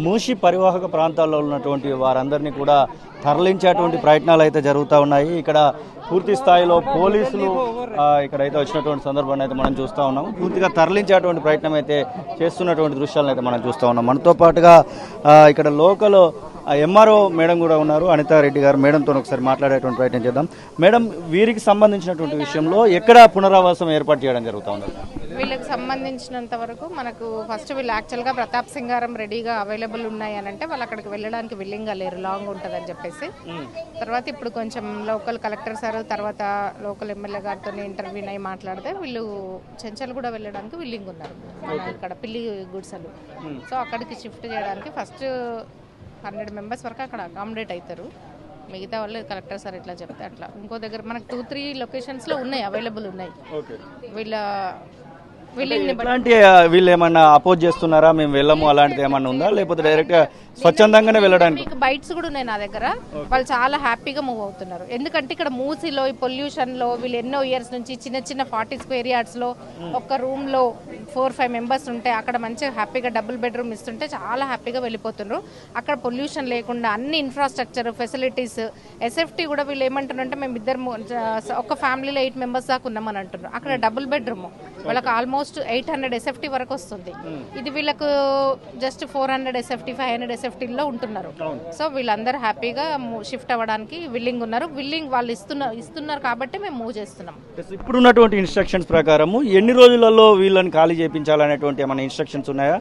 మూసి పరివాహక ప్రాంతాల్లో ఉన్నటువంటి వారందరినీ కూడా తరలించేటువంటి ప్రయత్నాలు అయితే జరుగుతూ ఉన్నాయి. ఇక్కడ పూర్తి స్థాయిలో పోలీసులు ఇక్కడైతే వచ్చినటువంటి సందర్భాన్ని అయితే మనం చూస్తూ ఉన్నాము. పూర్తిగా తరలించేటువంటి ప్రయత్నం అయితే చేస్తున్నటువంటి దృశ్యాలను అయితే మనం చూస్తూ ఉన్నాం. మనతో పాటుగా ఇక్కడ లోకల్ ఎంఆర్ఓ మేడం కూడా ఉన్నారు, అనితారెడ్డి గారు. మేడంతో ఒకసారి మాట్లాడేటువంటి ప్రయత్నం చేద్దాం. మేడం, వీరికి సంబంధించినటువంటి విషయంలో ఎక్కడ పునరావాసం ఏర్పాటు చేయడం జరుగుతూ ఉంది? వీళ్ళకి సంబంధించినంత వరకు మనకు ఫస్ట్ వీళ్ళు యాక్చువల్గా ప్రతాప్ సింగారం రెడీగా అవైలబుల్ ఉన్నాయి అని అంటే వాళ్ళు అక్కడికి వెళ్ళడానికి విల్లింగ్గా లేరు, లాంగ్ ఉంటుంది అని చెప్పేసి. తర్వాత ఇప్పుడు కొంచెం లోకల్ కలెక్టర్ సార్ తర్వాత లోకల్ ఎమ్మెల్యే గారితో ఇంటర్వ్యూ అయి మాట్లాడితే వీళ్ళు చెంచల్ కూడా వెళ్ళడానికి విల్లింగ్ ఉన్నారు. ఇక్కడ పిల్లి గుడిసెలు, సో అక్కడికి షిఫ్ట్ చేయడానికి ఫస్ట్ 100 మెంబర్స్ వరకు అక్కడ అకామిడేట్ అవుతారు. మిగతా వాళ్ళు కలెక్టర్ సార్ ఇట్లా చెప్తే అట్లా ఇంకో దగ్గర మనకు 2-3 లొకేషన్స్లో ఉన్నాయి, అవైలబుల్ ఉన్నాయి. వీళ్ళు ఏమన్నా అపోజ్ చేస్తున్నారా, మేము వెళ్ళము అలాంటిది ఏమన్నా ఉందా, లేకపోతే డైరెక్ట్ గా స్వచ్ఛందంగానే వెళ్ళడానికి? బైట్స్ కూడా ఉన్నాయి నా దగ్గర. వాళ్ళు చాలా హ్యాపీగా మూవ్ అవుతున్నారు. ఎందుకంటే ఇక్కడ మూసీలో ఈ పొల్యూషన్ లో వీళ్ళు ఎన్నో ఇయర్స్ నుంచి చిన్న చిన్న 40 స్క్వేర్ యార్డ్స్ లో ఒక రూమ్ లో 4-5 మెంబర్స్ ఉంటే అక్కడ మంచిగా హ్యాపీగా డబుల్ బెడ్రూమ్ ఇస్తుంటే చాలా హ్యాపీగా వెళ్ళిపోతున్నారు. అక్కడ పొల్యూషన్ లేకుండా అన్ని ఇన్ఫ్రాస్ట్రక్చర్ ఫెసిలిటీస్, ఎస్ఎఫ్టీ కూడా వీళ్ళు ఏమంటున్నారంటే మేము ఇద్దరు ఒక ఫ్యామిలీలో 8 మెంబర్స్ దాకా ఉన్నామని అంటున్నారు. అక్కడ డబుల్ బెడ్రూమ్ వాళ్ళకి ఆల్మోస్ట్ 800 ఎస్ఎఫ్టీ వరకు వస్తుంది. ఇది వీళ్ళకు జస్ట్ 400 ఎస్ఎఫ్టీ 500 ఎస్ఎఫ్టీలో ఉంటున్నారు. సో వీళ్ళందరూ హ్యాపీగా షిఫ్ట్ అవ్వడానికి విల్లింగ్ ఉన్నారు. విల్లింగ్ వాళ్ళు ఇస్తున్నారు కాబట్టి మేము మూవ్ చేస్తున్నాం. ఇప్పుడు ఉన్నటువంటి ఇన్స్ట్రక్షన్స్ ప్రకారం ఎన్ని రోజులలో వీళ్ళని ఖాళీ చేయించాలనేటువంటి ఏమైనా ఇన్స్ట్రక్షన్స్ ఉన్నాయా?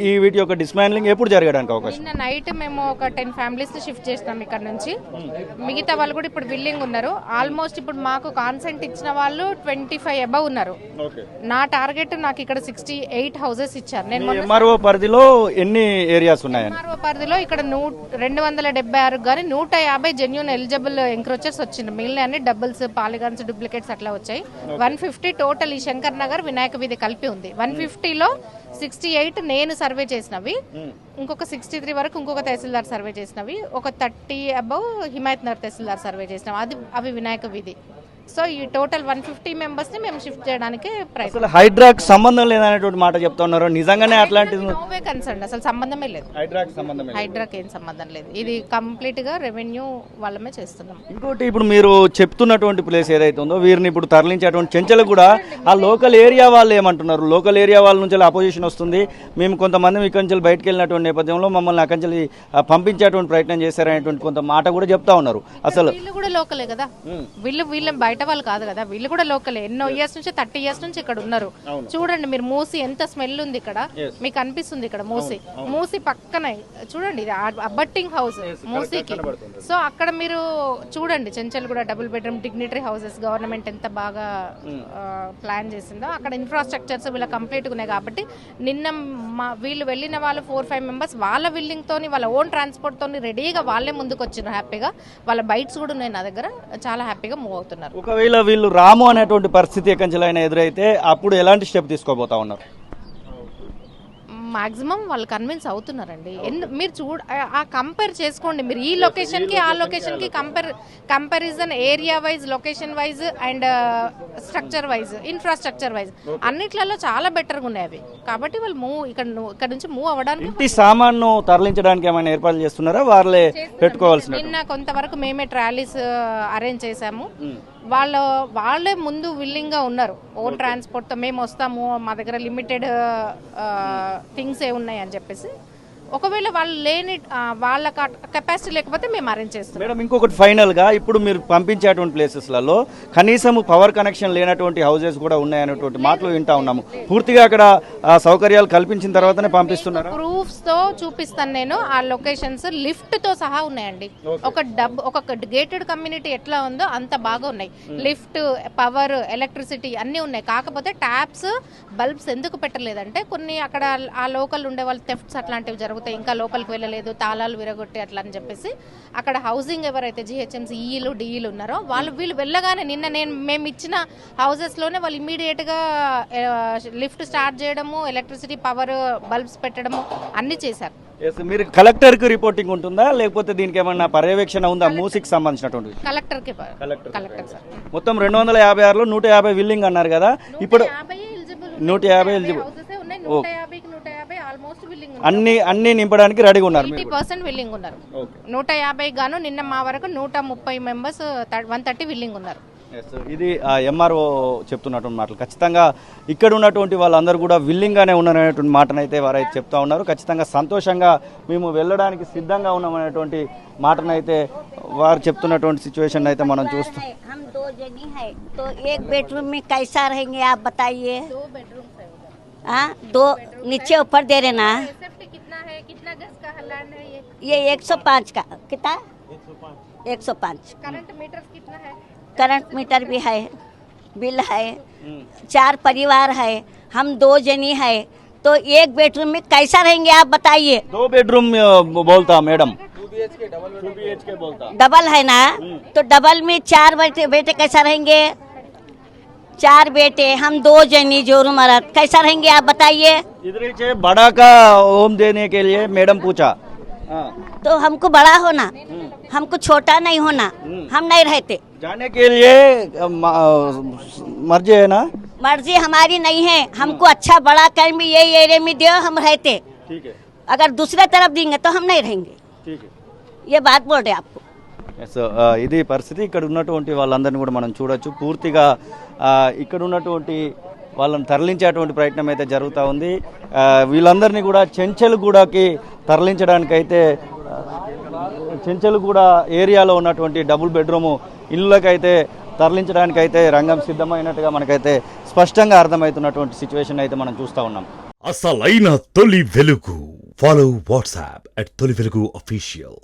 ఈ వీటి యొక్క డిస్మాండ్లింగ్ ఎప్పుడు జరగడానికి అవకాశం? నిన్న నైట్ మేము ఒక 10 ఫ్యామిలీస్ షిఫ్ట్ చేసినాం ఇక్కడ నుంచి. మిగతా వాళ్ళు కూడా ఇప్పుడు విల్లింగ్ ఉన్నారు. ఆల్మోస్ట్ ఇప్పుడు మాకు కాన్సెంట్ ఇచ్చిన వాళ్ళు 25 అబవ్ ఉన్నారు. నా టార్గెట్ నాకు ఇక్కడ 68 హౌసెస్ ఇచ్చారు. నేను ఎంఆర్ఓ పరిధిలో ఎన్ని ఏరియాస్ ఉన్నాయి? ఎంఆర్ఓ పరిధిలో ఇక్కడ 276 కానీ 150 జెన్యూన్ ఎలిజిబుల్ ఎంక్రోచర్స్ వచ్చింది. మిగిలిన అన్ని డబుల్స్, పాలిగాన్స్, డూప్లికేట్స్ అట్లా వచ్చాయి. 150 టోటల్ ఈ శంకర్ నగర్ వినాయక వీధి కలిపి ఉంది. 150లో 68 నేను సర్వే చేసినవి, ఇంకొక 63 వరకు ఇంకొక తహసీల్దార్ సర్వే చేసినవి, ఒక 30 అబౌవ్ హిమాయత్ నగర్ తహసీల్దార్ సర్వే చేసినవి, అవి వినాయక వీధి. సో ఈ టోటల్ 150 మెంబర్స్ ని మేము షిఫ్ట్ చేయడానికి ప్రయత్నం. హైడ్రాక్ సంబంధం లేదనేటువంటి మాట చెప్తున్నారు, నిజంగానే అట్లాంటిది? నోవే కన్సర్న్, అసలు సంబంధమే లేదు. హైడ్రాక్ ఏం సంబంధం లేదు. ఇది కంప్లీట్ గా రెవెన్యూ వాళ్ళమే చేస్తున్నాం. ఇంకోటి, ఇప్పుడు మీరు చెప్తున్నటువంటి ప్లేస్ ఏదైతే ఉందో వీరిని ఇప్పుడు తరలించేటువంటి చెంచలకు కూడా ఆ లోకల్ ఏరియా వాళ్ళు ఏమంటున్నారు? లోకల్ ఏరియా వాళ్ళ నుంచి అపోజిషన్ వస్తుంది, మేము కొంతమంది ఇక్కడి నుంచి బయటకు వెళ్ళినటువంటి నేపథ్యంలో మమ్మల్ని అక్కడి నుంచి పంపించేటువంటి ప్రయత్నం చేశారనేటువంటి కొంత మాట కూడా చెప్తా ఉన్నారు. అసలు వీళ్ళు కూడా లోకలే కదా, వీళ్ళు బయట వాళ్ళు కాదు కదా, వీళ్ళు కూడా లోకలే. ఎన్నో ఇయర్స్ నుంచి 30 ఇయర్స్ నుంచి ఇక్కడ ఉన్నారు. చూడండి మీరు, మూసి ఎంత స్మెల్ ఉంది ఇక్కడ, మీకు అనిపిస్తుంది ఇక్కడ మూసి పక్కన చూడండి, ఇది అబ్బట్టింగ్ హౌస్ మూసీకి. సో అక్కడ మీరు చూడండి, చెంచల్ కూడా double bedroom dignitary houses government ఎంత బాగా ప్లాన్ చేసిందో. అక్కడ ఇన్ఫ్రాస్ట్రక్చర్స్ వీళ్ళ కంప్లీట్గా ఉన్నాయి కాబట్టి నిన్న వీళ్ళు వెళ్ళిన వాళ్ళు 4-5 మెంబర్స్ వాళ్ళ విల్లింగ్ తోని, వాళ్ళ ఓన్ ట్రాన్స్పోర్ట్ తోని రెడీగా వాళ్ళే ముందుకు వచ్చినారు. హ్యాపీగా వాళ్ళ బైట్స్ కూడా ఉన్నాయి నా దగ్గర, చాలా హ్యాపీగా మూవ్ అవుతున్నారు. ఒకవేళ వీళ్ళు రాము అనేటువంటి పరిస్థితి ఎక్కడికైనా ఎదురైతే అప్పుడు ఎలాంటి స్టెప్ తీసుకోబోతా ఉన్నారు? మాక్సిమం వాళ్ళు కన్విన్స్ అవుతున్నారండి. మీరు ఆ కంపేర్ చేసుకోండి, మీరు ఈ లొకేషన్ కి ఆ లొకేషన్ కి comparison area wise, location wise and structure wise, infrastructure wise అన్నిట్లలో చాలా బెటర్గా ఉన్నాయి అవి. కాబట్టి వాళ్ళు ఇక్కడ నుంచి మూవ్ అవ్వడానికి సామాను తరలించడానికి ఏమైనా ఏర్పాట్లు చేస్తున్నారా? వాళ్ళే పెట్టుకోవాల్సిన? నిన్న కొంతవరకు మేమే ట్రాలీస్ అరేంజ్ చేశాము. వాళ్ళే ముందు విల్లింగ్ గా ఉన్నారు. ఓన్ ట్రాన్స్పోర్ట్ తో మేము వస్తాము, మా దగ్గర లిమిటెడ్ థింగ్స్ ఏ ఉన్నాయి అని చెప్పేసి. ఒకవేళ వాళ్ళు లేని వాళ్ళ కెపాసిటీ లేకపోతే మేము అరేంజ్ చేస్తాం. మేడం, ఇంకొకటి ఫైనల్ గా, ఇప్పుడు మీరు పంపించేటువంటి ప్లేసెస్లలో కనీసం పవర్ కనెక్షన్ లేనటువంటి హౌసెస్ కూడా ఉన్నాయనేటువంటి మాటలు వింటా ఉన్నాము. పూర్తిగా అక్కడ సౌకర్యాలు కల్పించిన తర్వాతనే పంపిస్తున్నారు? ప్రూఫ్స్ తో చూపిస్తాను నేను. ఆ లొకేషన్స్ లిఫ్ట్ తో సహా ఉన్నాయండి. ఒక గేటెడ్ కమ్యూనిటీ ఎట్లా ఉందో అంత బాగా ఉన్నాయి. లిఫ్ట్, పవర్, ఎలక్ట్రిసిటీ అన్ని ఉన్నాయి. కాకపోతే ట్యాప్స్, బల్బ్స్ ఎందుకు పెట్టలేదంటే కొన్ని అక్కడ ఆ లోకల్ ఉండే వాళ్ళు థెఫ్ట్స్ అట్లాంటివి జరుగుతాయి, ఇంకా లోపలికి వెళ్ళలేదు, తాళాలు విరగొట్టి అట్లా అని చెప్పేసి. అక్కడ హౌసింగ్ ఎవరైతే జిహెచ్ఎంసీ ఈలు డిఈలు ఉన్నారో వీళ్ళు వెళ్ళగానే నిన్న మేము ఇచ్చిన హౌసెస్ లోనే వాళ్ళు ఇమీడియట్ గా లిఫ్ట్ స్టార్ట్ చేయడము, ఎలక్ట్రిసిటీ, పవర్, బల్బ్స్ పెట్టడము అన్ని చేశారు. మీరు కలెక్టర్ కి రిపోర్టింగ్ ఉంటుందా, లేకపోతే దీనికి ఏమన్నా పర్యవేక్షణ ఉందా? మూసీకి సంబంధించినటువంటి కలెక్టర్ సార్. మొత్తం 256లో 150 విల్లింగ్ అన్నారు కదా, ఇప్పుడు 150 ఎలిజిబుల్. ఆల్మోస్ట్ అన్ని నింపడానికి రెడీగా ఉన్నారు మీరు 80% విల్లింగ్ ఉన్నారు. 150 గాను నిన్న మా వరకు 130 మెంబర్స్ 130 విల్లింగ్ ఉన్నారు. ఇది ఎంఆర్ఓ చెప్తున్నటువంటి మాటలు. ఖచ్చితంగా ఇక్కడ ఉన్నటువంటి వాళ్ళందరూ కూడా విల్లింగ్గానే ఉన్నారనేటువంటి మాటనైతే వారైతే చెప్తా ఉన్నారు. ఖచ్చితంగా సంతోషంగా మేము వెళ్ళడానికి సిద్ధంగా ఉన్నామనేటువంటి మాటనైతే వారు చెప్తున్నటువంటి సిచ్యువేషన్ అయితే మనం చూస్తాం. हम 2 जनी है तो एक बेडरूम में कैसा रहेंगे आप बताइए. 2 बेडरूम्स है उधर. हाँ 2 नीचे ऊपर दे रहे ना. सेफ्टी कितना है, कितना गज का लैंड है ये? ये 105 का कितना 105. करंट मीटर्स कितना है? करंट मीटर भी है, बिल है, 4 परिवार है, हम 2 जनी है तो एक बेडरूम में कैसा रहेंगे आप बताइए. 2 बेडरूम बोलता मैडम, 2 BHK बोलता. डबल है ना तो डबल में 4 बेटे कैसा रहेंगे. 4 बेटे हम 2 जनी जोरू मरद कैसा रहेंगे आप बताइए. इधर से बड़ा का होम देने के लिए मैडम पूछा. तो हमको बड़ा होना, हमको छोटा नहीं होना, हम नहीं रहते. जाने के लिए मर्जी है ना. मर्जी हमारी नहीं है, हमको अच्छा बड़ा कहीं भी ये एरिया में दियो हम रहते. ठीक है, अगर दूसरे तरफ देंगे तो हम नहीं रहेंगे. ठीक है. ये बात बोल रहे आपको. సో ఇది పరిస్థితి. ఇక్కడ ఉన్నటువంటి వాళ్ళందరినీ కూడా మనం చూడొచ్చు. పూర్తిగా ఇక్కడ ఉన్నటువంటి వాళ్ళని తరలించేటువంటి ప్రయత్నం అయితే జరుగుతూ ఉంది. వీళ్ళందరినీ కూడా చెంచల్గూడకి తరలించడానికైతే చెంచల్గూడ ఏరియాలో ఉన్నటువంటి డబుల్ బెడ్రూమ్ ఇళ్ళకైతే తరలించడానికైతే రంగం సిద్ధమైనట్టుగా మనకైతే స్పష్టంగా అర్థమవుతున్నటువంటి సిచ్యువేషన్ అయితే మనం చూస్తూ ఉన్నాం. అసలైన తొలి వెలుగు. ఫాలో వాట్సాప్ @తొలి వెలుగు అఫీషియల్.